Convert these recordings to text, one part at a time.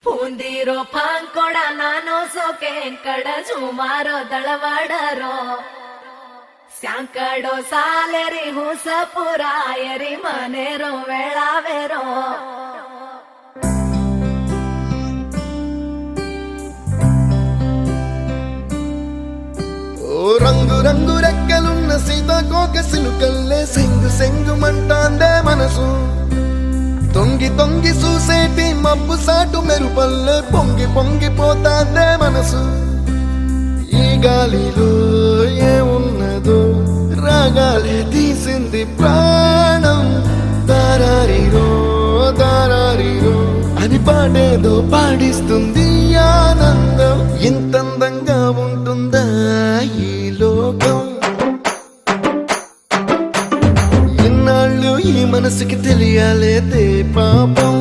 ಪೂಂದಿರೋ ಪಾಂಕೊಡ ನಾನು ಸೋಕೆ ಕಡ ಸುಮಾರೋ ದಳವಾಡರೋ ಸ್ಯಾಂಕಡೋ ಸಾಲೆರಿ ಹುಸಪುರಾಯರಿ ಮನೆರೋ ವೇಳಾವೆರೋ ఓ రంగు రంగు రెక్కలున్న సీతాకోక సిలుకల్లే సెంగు సెంగు మంటాందే మనసు తొంగి తొంగి చూసేటి మబ్బు సాటు మెరుపల్లే పొంగి పొంగిపోతాందే మనసు ఈ గాలిలో ఏమున్నదో రాగాలే తీసింది ప్రాణం దారారిరో దారారిరో అని పాడేదో పాడిస్తుంది ఆనందం ఇంతందంగా ఉంటుందా ఈ లోకం ఇన్నాళ్ళు ఈ మనసుకి తెలియాలేదే పాపం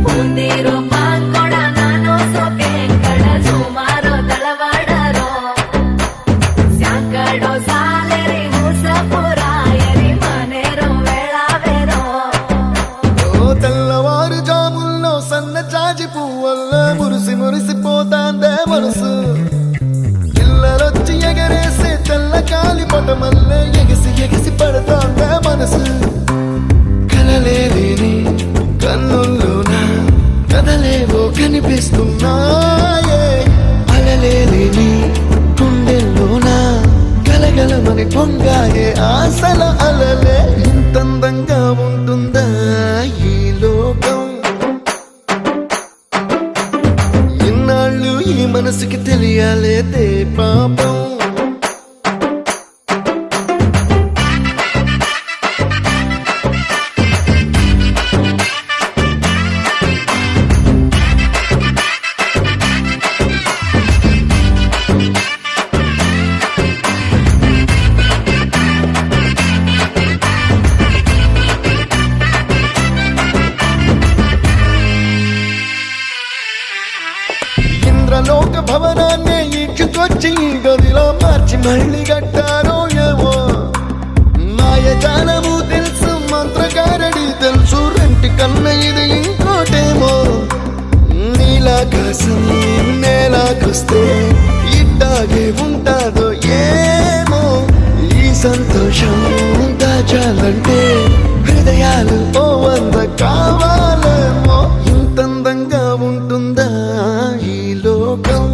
ಪೂಂದಿರೋ ಪಾಂಕೊಡ ನಾನು ಸೋಕೆ ಕಡ ಸುಮಾರೋ ದಳವಾಡರೋ ಸ್ಯಾಂಕಡೋ ಸಾಲೆರಿ ಹುಸಪುರಾಯರಿ ಮನೆರೋ ವೇಳಾವೆರೋ ఓ తెల్లవారు జాముల్లో సన్న చాచి పువ్వల్ల మురిసి మురిసిపోతాందే మనసు పిల్లలొచ్చి ఎగరేసే తెల్ల కాలి పటమల్లే ఎగిసి ఎగిసి పడతాందే మనసు కలలేని కన్నుల్లోన కదలేవో కనిపిస్తున్నాయే అలలేని గుండెల్లోన గలగలమని పొంగాయే ఆశల అలలే ఇంతందంగా ఉంటుందా ఈ లోకం ఇన్నాళ్ళు ఈ మనసుకి తెలియాలేదే పాపం ఇంద్రలోక భవనాన్ని ఈడ్చుకొచ్చి ఈ గదిలో మార్చి మళ్ళీ కట్టారో ఏమో మాయజాలము తెలుసు మంత్రకారడి తెలుసు రెంటి కన్న ఇది ఇంకోటేమో నీలాకాశం నేలాకొస్తే ఇట్టాగే ఉంటాదో ఏమో ఈ సంతోషం దాచాలంటే హృదయాలు ఓ వంద కావాలేమో ఇంతందంగా ఉంటుందా ఈ లోకం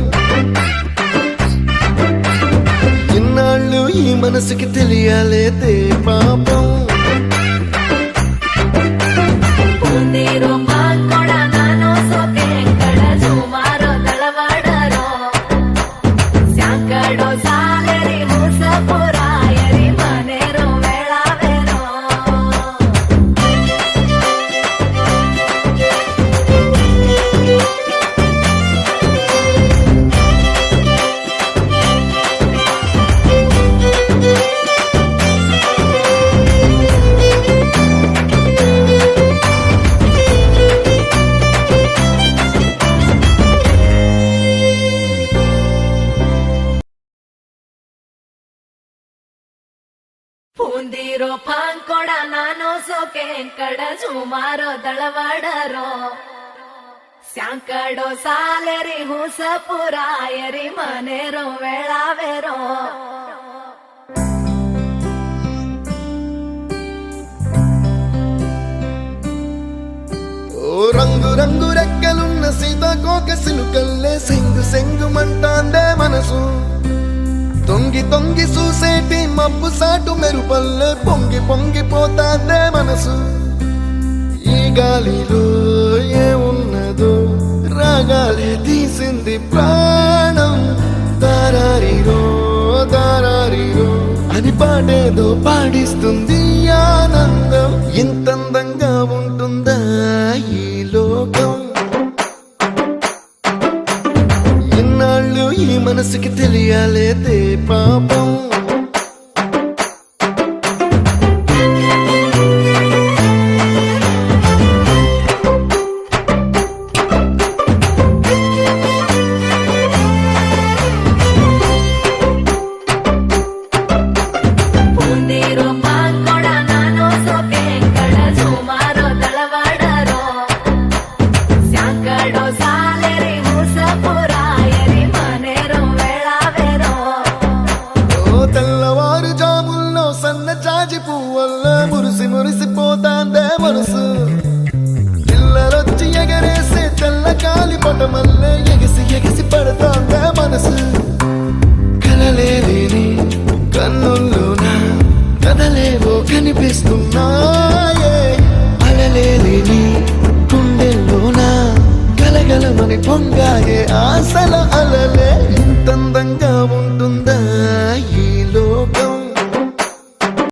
ఇన్నాళ్ళు ఈ మనసుకి తెలియాలేదే పాపం ಪೂಂದಿರೋ ಪಾಂಕೊಡ ನಾನು ಸೋಕೆ ಕಡ ಸುಮಾರೋ ದಳವಾಡರೋ ಸ್ಯಾಂಕಡೋ ಸಾಲೆರಿ ಹುಸಪುರಾಯರಿ ಮನೆರೋ ವೇಳಾವೆರೋ ಪೂಂದಿರೋ ಪಾಂಕೊಡ ನಾನು ಸೋಕೆ ಕಡ ಸುಮಾರೋ ದಳವಾಡರೋ ಸ್ಯಾಂಕಡೋ ಸಾಲೆರಿ ಹುಸಪುರಾಯರಿ ಮನೆರೋ ವೇಳಾವೆರೋ ఓ రంగు రంగు రెక్కలున్న సీతాకోక సిలుకల్లే సెంగు సెంగు మంటాందే మనసు తొంగి తొంగి చూసేటి మబ్బు సాటు మెరుపల్లే పొంగి పొంగిపోతాందే మనసు ఈ గాలిలో ఏమున్నదో రాగాలే తీసింది ప్రాణం దారారిరో దారారిరో అని పాడేదో పాడిస్తుంది ఆనందం ఇంతందంగా ఉంటుందా ఈ లోకం ఇన్నాళ్ళు ఈ మనసుకి తెలియాలేదే పాపం వల్ల మురిసి మురిసిపోతాందే మనసు పిల్లలొచ్చి ఎగరేసే తెల్ల కాలి పటమల్లే ఎగిసి ఎగిసి పడతాందే మనసు కలలేని కన్నుల్లోన కదలేవో కనిపిస్తున్నాయే అలలేని గుండెల్లోన గలగలమని పొంగాయే ఆశల అలలే